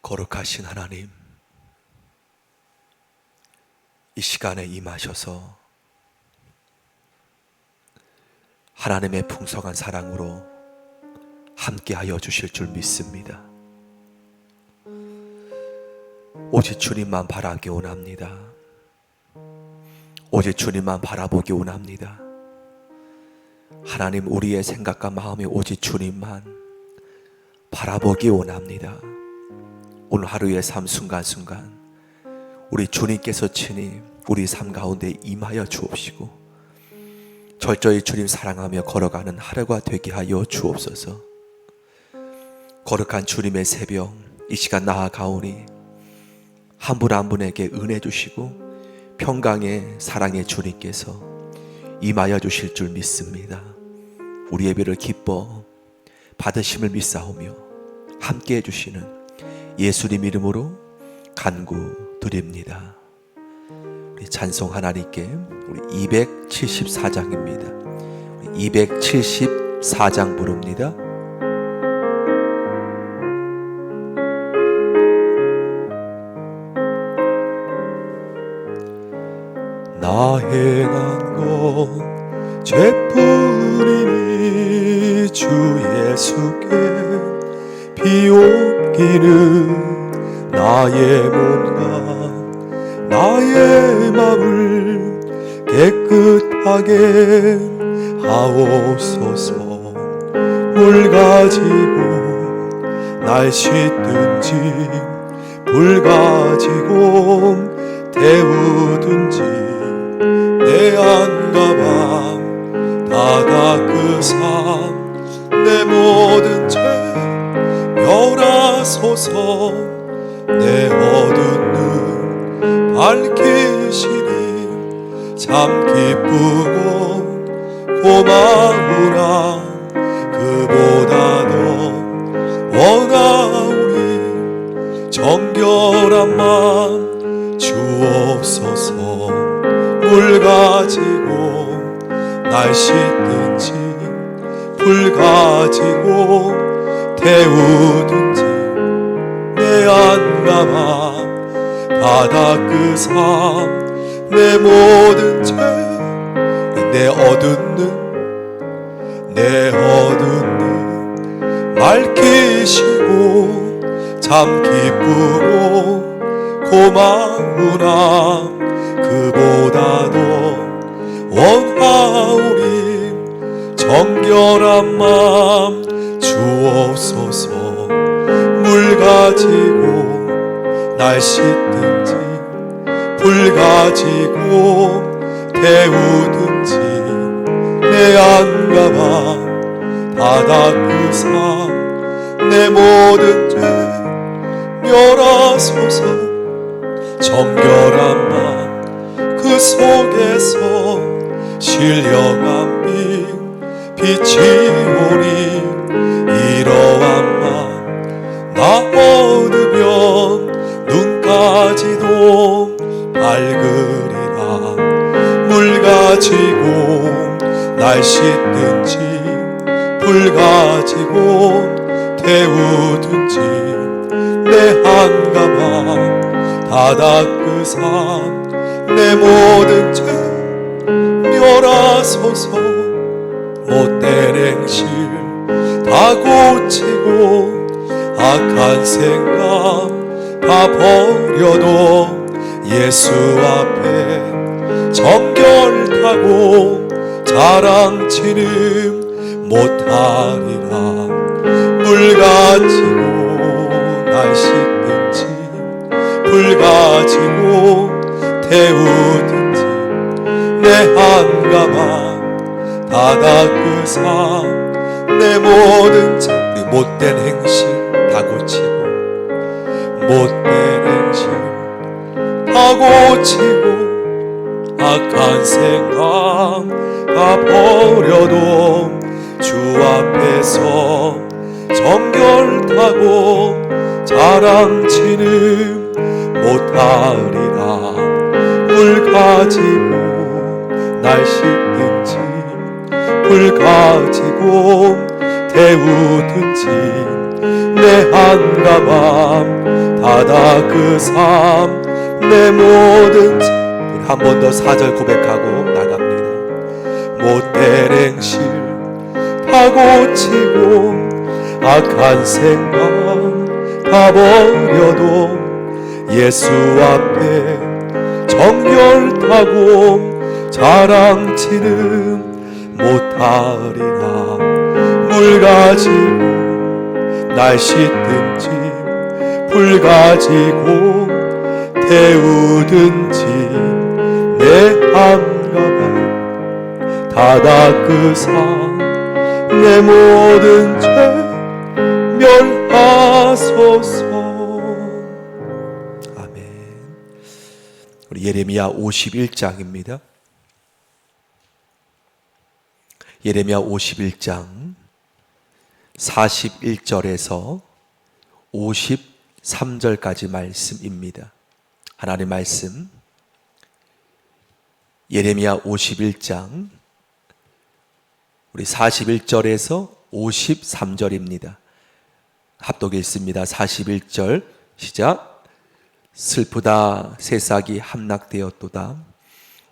거룩하신 하나님, 이 시간에 임하셔서 하나님의 풍성한 사랑으로 함께하여 주실 줄 믿습니다. 오직 주님만 바라기 원합니다. 오직 주님만 바라보기 원합니다. 하나님, 우리의 생각과 마음이 오직 주님만 바라보기 원합니다. 오늘 하루의 삶 순간순간 우리 주님께서 친히 우리 삶 가운데 임하여 주옵시고 철저히 주님 사랑하며 걸어가는 하루가 되게 하여 주옵소서. 거룩한 주님의 새벽, 이 시간 나아가오니 한 분 한 분에게 은혜 주시고 평강의 사랑의 주님께서 임하여 주실 줄 믿습니다. 우리 예배를 기뻐 받으심을 믿사오며 함께해 주시는 예수님 이름으로 간구드립니다. 우리 찬송 하나님께 우리 274장입니다. 우리 274장 부릅니다. 나 행한 건 죄뿐이니 주 예수께 비옵기는 나의 몸과 나의 맘을 깨끗하게 하옵소서. 물 가지고 날 씻든지 불 가지고 태우든지 내 안가방 다 닦으사 내 모든 죄 멸하소서. 내 어두운 눈 밝히시니 참 기쁘고 고마우나 그보다 더 원하오니 정결한 마음 주옵소서. 물 가지고 날 씻든지 불 가지고 태우든지 내 안가만 다 닦으사 내 모든 죄 내 어두운 눈 밝히시고 참 기쁘고 고마우나 그보다 더 원하오니 정결한 마음 주옵소서. 물 가지고 날 씻든지 불 가지고 태우든지 내 안가방 다 닦으사 내 모든 죄 멸하소서. 정결한 마음 그 속에서 신령한 빛이 오니 이러한 마음 나 얻으면 눈까지도 밝으리라. 물 가지고 날 씻든지 불 가지고 태우든지 내 한가방 다 닦으사 내 모든 죄 멸하소서. 못된 행실 다 고치고 악한 생각 다 버려도 예수 앞에 정결하고 자랑치는 못하리라. 물 가지고 날 씻든지 불 가지고 태우든지 내 한가방 다 닦으사 내 모든 죄 못된 행실 다 고치고 못된 행실 다 고치고 악한 생각 다 버려도 주 앞에서 정결하고 자랑치는 못하리라. 물 가지고 날 씻든지 불 가지고 태우든지 내 한가방 다다 그 삶 내 모든 우리 한 번 더 4절 고백하고 나갑니다. 못된 행실 다 고치고 악한 생각 다 버려도 예수 앞에 정결하고 자랑치는 못하리라. 물 가지고 날씨든지 불 가지고 태우든지 내 한가발 다다 그 삶 내 모든 죄 멸하소서. 아멘. 우리 예레미야 51장입니다. 예레미야 51장 41절에서 53절까지 말씀입니다. 하나님의 말씀 예레미야 51장 우리 41절에서 53절입니다. 합독에 있습니다. 41절 시작. 슬프다 새싹이 함락되었도다.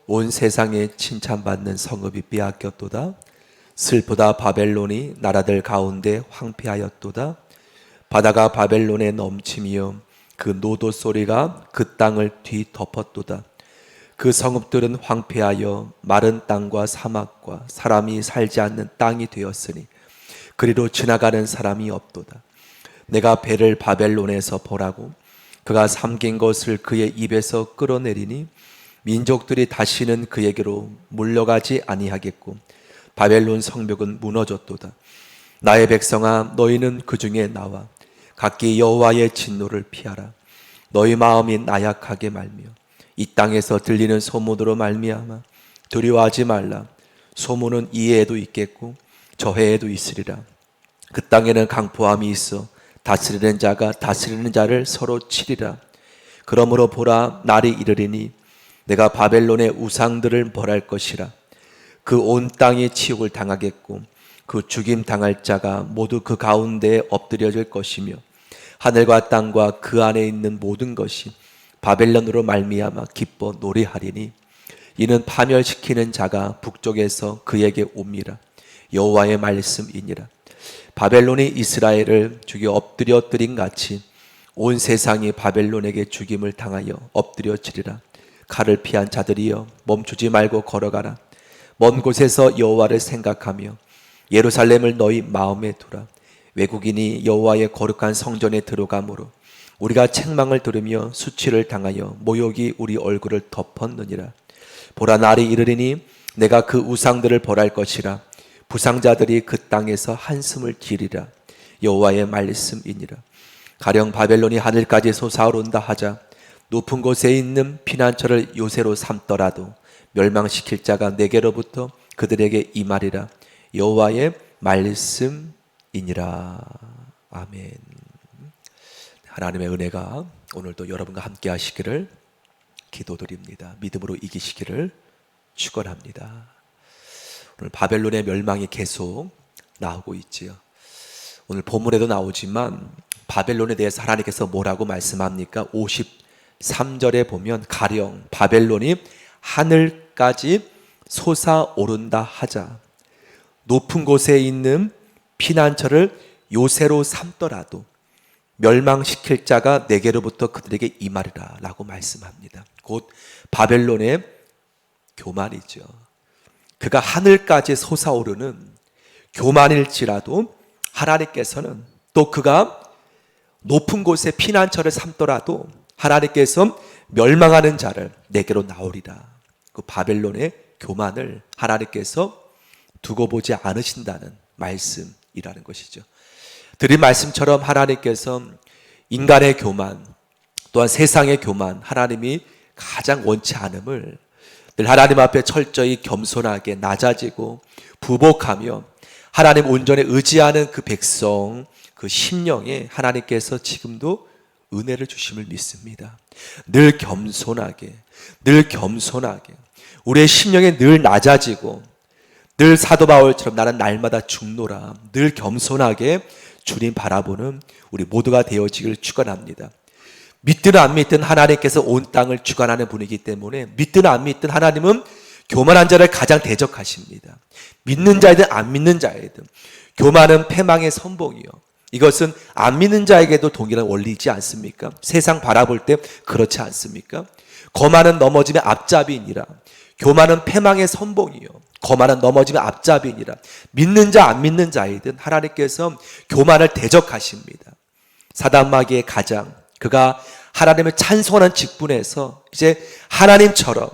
온 세상에 칭찬받는 성읍이 빼앗겼도다. 슬프다 바벨론이 나라들 가운데 황폐하였도다. 바다가 바벨론에 넘치며 그 노도 소리가 그 땅을 뒤덮었도다. 그 성읍들은 황폐하여 마른 땅과 사막과 사람이 살지 않는 땅이 되었으니 그리로 지나가는 사람이 없도다. 내가 배를 바벨론에서 보라고 그가 삼킨 것을 그의 입에서 끌어내리니 민족들이 다시는 그에게로 물러가지 아니하겠고 바벨론 성벽은 무너졌도다. 나의 백성아 너희는 그 중에 나와 각기 여호와의 진노를 피하라. 너희 마음이 나약하게 말며 이 땅에서 들리는 소문으로 말미암아 두려워하지 말라. 소문은 이 해에도 있겠고 저 해에도 있으리라. 그 땅에는 강포함이 있어 다스리는 자가 다스리는 자를 서로 치리라. 그러므로 보라 날이 이르리니 내가 바벨론의 우상들을 벌할 것이라. 그 온 땅이 치욕을 당하겠고 그 죽임 당할 자가 모두 그 가운데에 엎드려질 것이며 하늘과 땅과 그 안에 있는 모든 것이 바벨론으로 말미암아 기뻐 노래하리니 이는 파멸시키는 자가 북쪽에서 그에게 옵니다. 여호와의 말씀이니라. 바벨론이 이스라엘을 죽여 엎드려뜨린 같이 온 세상이 바벨론에게 죽임을 당하여 엎드려지리라. 칼을 피한 자들이여 멈추지 말고 걸어가라. 먼 곳에서 여호와를 생각하며 예루살렘을 너희 마음에 두라. 외국인이 여호와의 거룩한 성전에 들어가므로 우리가 책망을 들으며 수치를 당하여 모욕이 우리 얼굴을 덮었느니라. 보라 날이 이르리니 내가 그 우상들을 벌할 것이라. 부상자들이 그 땅에서 한숨을 지리라. 여호와의 말씀이니라. 가령 바벨론이 하늘까지 솟아오른다 하자 높은 곳에 있는 피난처를 요새로 삼더라도 멸망시킬 자가 내게로부터 그들에게 임하리라. 여호와의 말씀이니라. 아멘. 하나님의 은혜가 오늘도 여러분과 함께 하시기를 기도드립니다. 믿음으로 이기시기를 축원합니다. 오늘 바벨론의 멸망이 계속 나오고 있지요. 오늘 본문에도 나오지만 바벨론에 대해서 하나님께서 뭐라고 말씀합니까? 53절에 보면 가령 바벨론이 하늘까지 솟아오른다 하자 높은 곳에 있는 피난처를 요새로 삼더라도 멸망시킬 자가 내게로부터 그들에게 임하리라 라고 말씀합니다. 곧 바벨론의 교만이죠. 그가 하늘까지 솟아오르는 교만일지라도 하나님께서는 또 그가 높은 곳에 피난처를 삼더라도 하나님께서 멸망하는 자를 내게로 나오리라. 그 바벨론의 교만을 하나님께서 두고 보지 않으신다는 말씀이라는 것이죠. 드린 말씀처럼 하나님께서 인간의 교만 또한 세상의 교만 하나님이 가장 원치 않음을 늘 하나님 앞에 철저히 겸손하게 낮아지고 부복하며 하나님 온전히 의지하는 그 백성 그 심령에 하나님께서 지금도 은혜를 주심을 믿습니다. 늘 겸손하게 우리의 심령에 늘 낮아지고 늘 사도 바울처럼 나는 날마다 죽노라 늘 겸손하게 주님 바라보는 우리 모두가 되어지길 축원합니다. 믿든 안 믿든 하나님께서 온 땅을 주관하는 분이기 때문에 믿든 안 믿든 하나님은 교만한 자를 가장 대적하십니다. 믿는 자이든 안 믿는 자이든 교만은 패망의 선봉이요. 이것은 안 믿는 자에게도 동일한 원리이지 않습니까? 세상 바라볼 때 그렇지 않습니까? 거만은 넘어지면 앞잡이니라. 교만은 패망의 선봉이요. 거만은 넘어지면 앞잡이니라. 믿는 자 안 믿는 자이든 하나님께서 교만을 대적하십니다. 사단마귀의 가장 그가 하나님을 찬송하는 직분에서 이제 하나님처럼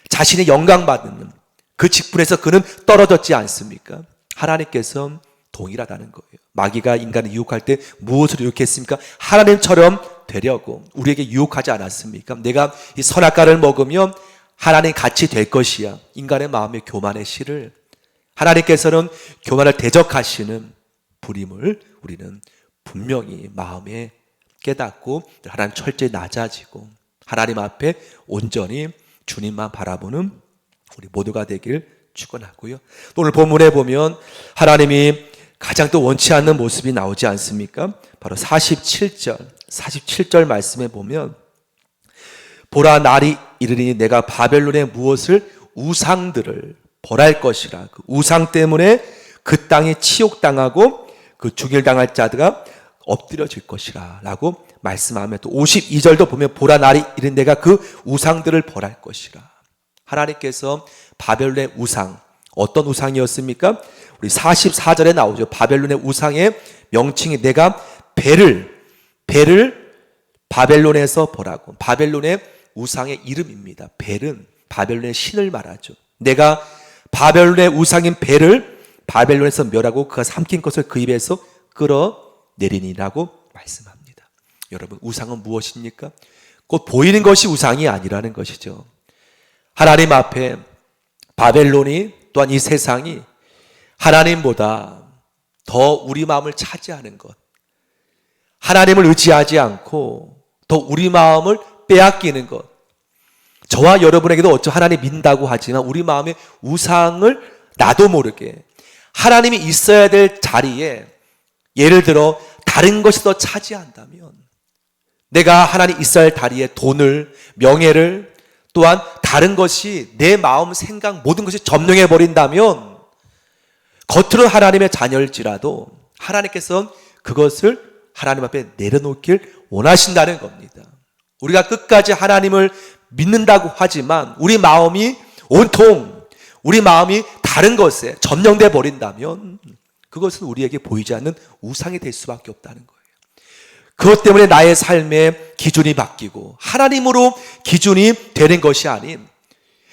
자신의 영광받는 그 직분에서 그는 떨어졌지 않습니까? 하나님께서 동일하다는 거예요. 마귀가 인간을 유혹할 때 무엇으로 유혹했습니까? 하나님처럼 되려고 우리에게 유혹하지 않았습니까? 내가 이 선악과를 먹으면 하나님 같이 될 것이야. 인간의 마음의 교만의 실을 하나님께서는 교만을 대적하시는 분임을 우리는 분명히 마음에 깨닫고 하나님 철저히 낮아지고 하나님 앞에 온전히 주님만 바라보는 우리 모두가 되길 축원하고요. 오늘 본문에 보면 하나님이 가장 또 원치 않는 모습이 나오지 않습니까? 바로 47절 말씀에 보면 보라 날이 이르리니 내가 바벨론의 무엇을 우상들을 벌할 것이라. 그 우상 때문에 그 땅이 치욕당하고 그 죽일당할 자들가 엎드려질 것이라 라고 말씀하며 또 52절도 보면 보라 날이 이른 내가 그 우상들을 벌할 것이라. 하나님께서 바벨론의 우상 어떤 우상이었습니까? 우리 44절에 나오죠. 바벨론의 우상의 명칭이 내가 벨을 바벨론에서 벌하고 바벨론의 우상의 이름입니다. 벨은 바벨론의 신을 말하죠. 내가 바벨론의 우상인 벨을 바벨론에서 멸하고 그가 삼킨 것을 그 입에서 끌어내리니라고 말씀합니다. 여러분 우상은 무엇입니까? 곧 보이는 것이 우상이 아니라는 것이죠. 하나님 앞에 바벨론이 또한 이 세상이 하나님보다 더 우리 마음을 차지하는 것, 하나님을 의지하지 않고 더 우리 마음을 빼앗기는 것, 저와 여러분에게도 어쩌 하나님 믿는다고 하지만 우리 마음에 우상을 나도 모르게 하나님이 있어야 될 자리에 예를 들어 다른 것이 더 차지한다면 내가 하나님 있어야 할 자리에 돈을, 명예를 또한 다른 것이 내 마음, 생각 모든 것이 점령해 버린다면 겉으로 하나님의 자녀일지라도 하나님께서는 그것을 하나님 앞에 내려놓길 원하신다는 겁니다. 우리가 끝까지 하나님을 믿는다고 하지만 우리 마음이 온통 우리 마음이 다른 것에 점령돼 버린다면 그것은 우리에게 보이지 않는 우상이 될 수밖에 없다는 거예요. 그것 때문에 나의 삶의 기준이 바뀌고 하나님으로 기준이 되는 것이 아닌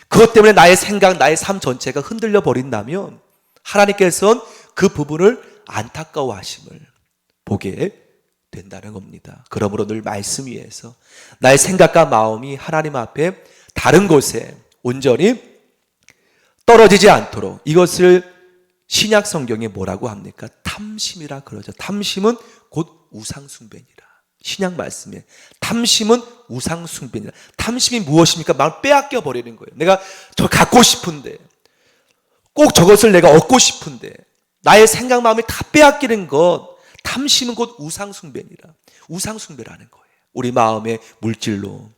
그것 때문에 나의 생각, 나의 삶 전체가 흔들려 버린다면 하나님께서는 그 부분을 안타까워하심을 보게 된다는 겁니다. 그러므로 늘 말씀 위에서 나의 생각과 마음이 하나님 앞에 다른 곳에 온전히 떨어지지 않도록 이것을 신약 성경에 뭐라고 합니까? 탐심이라 그러죠. 탐심은 곧 우상숭배니라. 신약 말씀에 탐심은 우상숭배니라. 탐심이 무엇입니까? 마음을 빼앗겨 버리는 거예요. 내가 저 갖고 싶은데 꼭 저것을 내가 얻고 싶은데 나의 생각 마음이 다 빼앗기는 것, 탐심은 곧 우상숭배니라. 우상숭배라는 거예요. 우리 마음의 물질로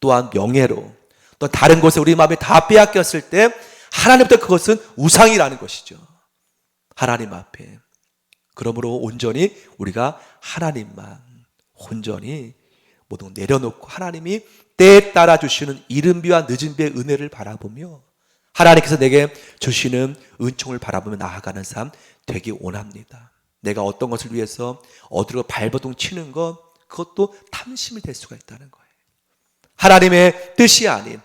또한 명예로 또 다른 곳에 우리 마음이 다 빼앗겼을 때 하나님부터 그것은 우상이라는 것이죠. 하나님 앞에. 그러므로 온전히 우리가 하나님만 온전히 모든 걸 내려놓고 하나님이 때에 따라 주시는 이른비와 늦은비의 은혜를 바라보며 하나님께서 내게 주시는 은총을 바라보며 나아가는 삶 되기 원합니다. 내가 어떤 것을 위해서 어디로 발버둥 치는 것 그것도 탐심이 될 수가 있다는 거예요. 하나님의 뜻이 아닌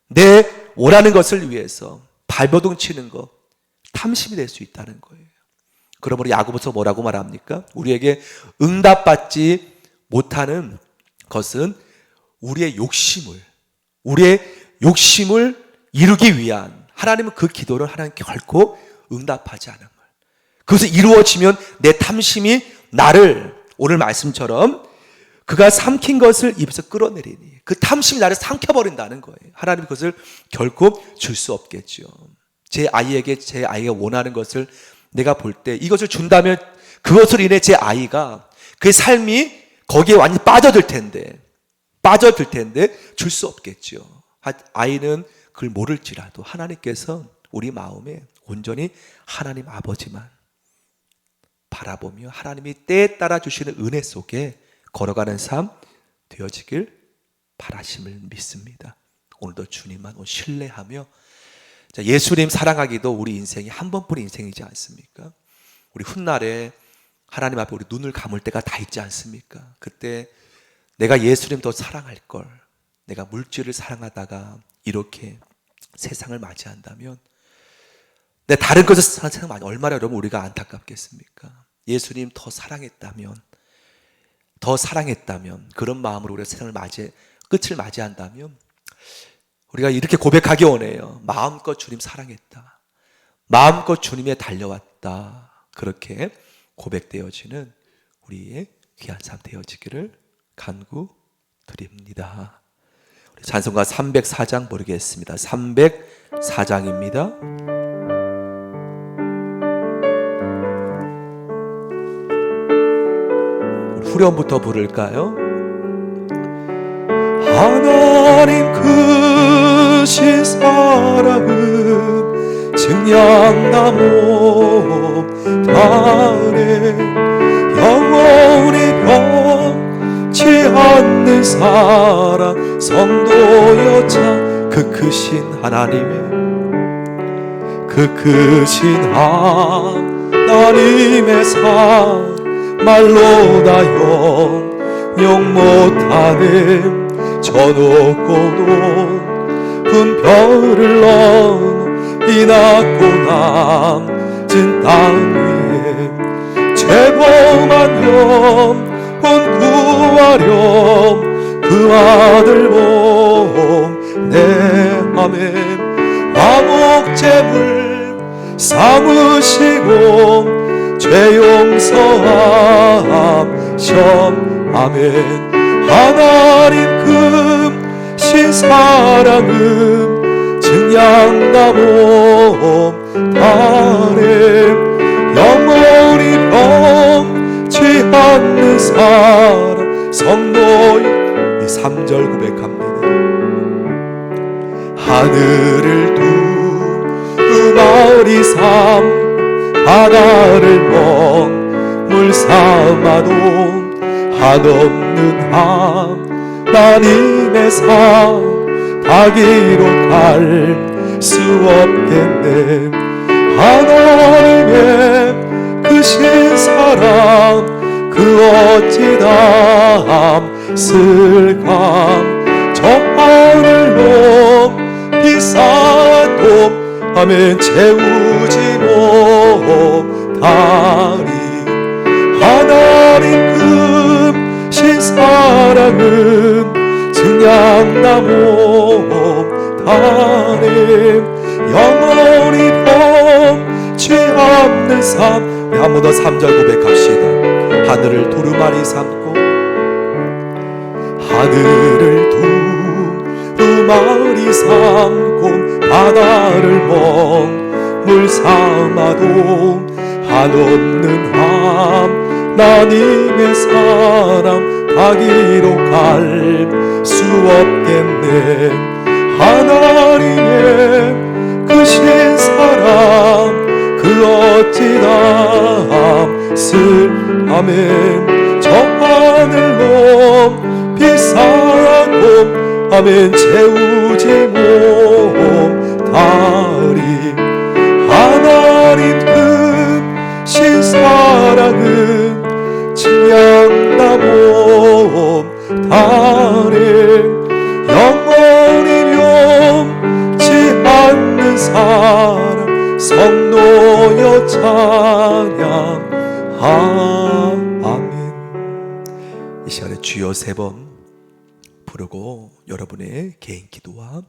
내 원하는 것을 위해서 발버둥 치는 것 탐심이 될 수 있다는 거예요. 그러므로 야고보서 뭐라고 말합니까? 우리에게 응답받지 못하는 것은 우리의 욕심을 이루기 위한 하나님은 그 기도를 하나님 결코 응답하지 않은 걸. 그것이 이루어지면 내 탐심이 나를 오늘 말씀처럼 그가 삼킨 것을 입에서 끌어내리니 그 탐심이 나를 삼켜버린다는 거예요. 하나님 그것을 결코 줄 수 없겠죠. 제 아이가 원하는 것을 내가 볼 때 이것을 준다면 그것을 인해 제 아이가 그의 삶이 거기에 완전히 빠져들 텐데 줄 수 없겠죠. 아이는 그걸 모를지라도 하나님께서 우리 마음에 온전히 하나님 아버지만 바라보며 하나님이 때에 따라 주시는 은혜 속에 걸어가는 삶 되어지길 바라심을 믿습니다. 오늘도 주님만 신뢰하며, 예수님 사랑하기도 우리 인생이 한 번뿐인 인생이지 않습니까? 우리 훗날에 하나님 앞에 우리 눈을 감을 때가 다 있지 않습니까? 그때 내가 예수님 더 사랑할 걸, 내가 물질을 사랑하다가 이렇게 세상을 맞이한다면, 내 다른 것을 사랑하면 얼마나 여러분 우리가 안타깝겠습니까? 예수님 더 사랑했다면 그런 마음으로 우리가 세상을 끝을 맞이한다면 우리가 이렇게 고백하기 원해요. 마음껏 주님 사랑했다, 마음껏 주님에 달려왔다. 그렇게 고백되어지는 우리의 귀한 삶 되어지기를 간구드립니다. 우리 찬송가 304장 부르겠습니다. 304장입니다. 후렴부터 부를까요? 하나님 크신 사랑은 증량나무 달에 영원히 변치 않는 사랑 성도여자 그 크신 하나님의 사랑 말로 다 영영 못하는 저 높고 높은 별을 넘어 이 낮고 낮은 땅 위에 죄범한 영혼 구하렴 그 아들 보내하면 화목제물 삼으시고 죄 용서하심 아멘. 하나님 크신 사랑은 증량나무 달에 영원히 변치 않는 사랑 성도의 이 3절 고백합니다. 하늘을 두루마리 삼 바다를 먹물 삼아도 한없는 하나님의 사랑 다기로 갈 수 없겠네. 하나님의 크신 사랑 그 어찌 담슬까. 저 하늘로 비싼 아멘 채우지 못하리. 하나님 크신 사랑은 증량나무 달에 영원히 변치 않는 삶. 한 번 더 3절 고백합시다. 하늘을 두루마리 삼고 하늘을 두루마리 삼고 바다를 먹물 삼아도 한없는 하나님의 사랑 가기로 갈 수 없겠네. 하나님의 크신 사랑 그 어찌 담슬 아멘. 저 하늘로 비싸고 아멘 채우지 못하리. 하나님 크신 사랑은 증량나무 달에 영원히 변치 않는 사랑 성도여 찬양 아멘. 이 시간에 주여 3번 부르고 여러분의 개인 기도와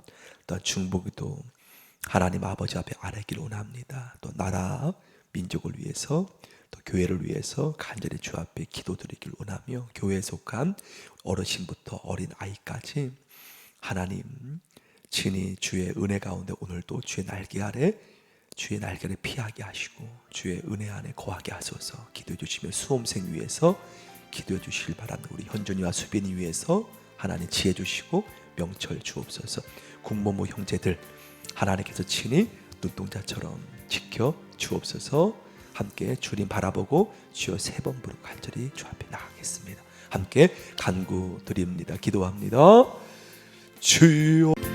또 중보기도 하나님 아버지 앞에 아뢰기를 원합니다. 또 나라 민족을 위해서 또 교회를 위해서 간절히 주 앞에 기도드리길 원하며, 교회에 속한 어르신부터 어린 아이까지 하나님 친히 주의 은혜 가운데 오늘도 주의 날개 아래 피하게 하시고 주의 은혜 안에 거하게 하소서. 기도해 주시며 수험생 위해서 기도해 주시길 바랍니다. 우리 현준이와 수빈이 위해서 하나님 지혜 주시고 명철 주옵소서. 국모모 형제들 하나님께서 친히 눈동자처럼 지켜 주옵소서. 함께 주님 바라보고 주여 세 번 부르고 간절히 주 앞에 나가겠습니다. 함께 간구드립니다. 기도합니다. 주여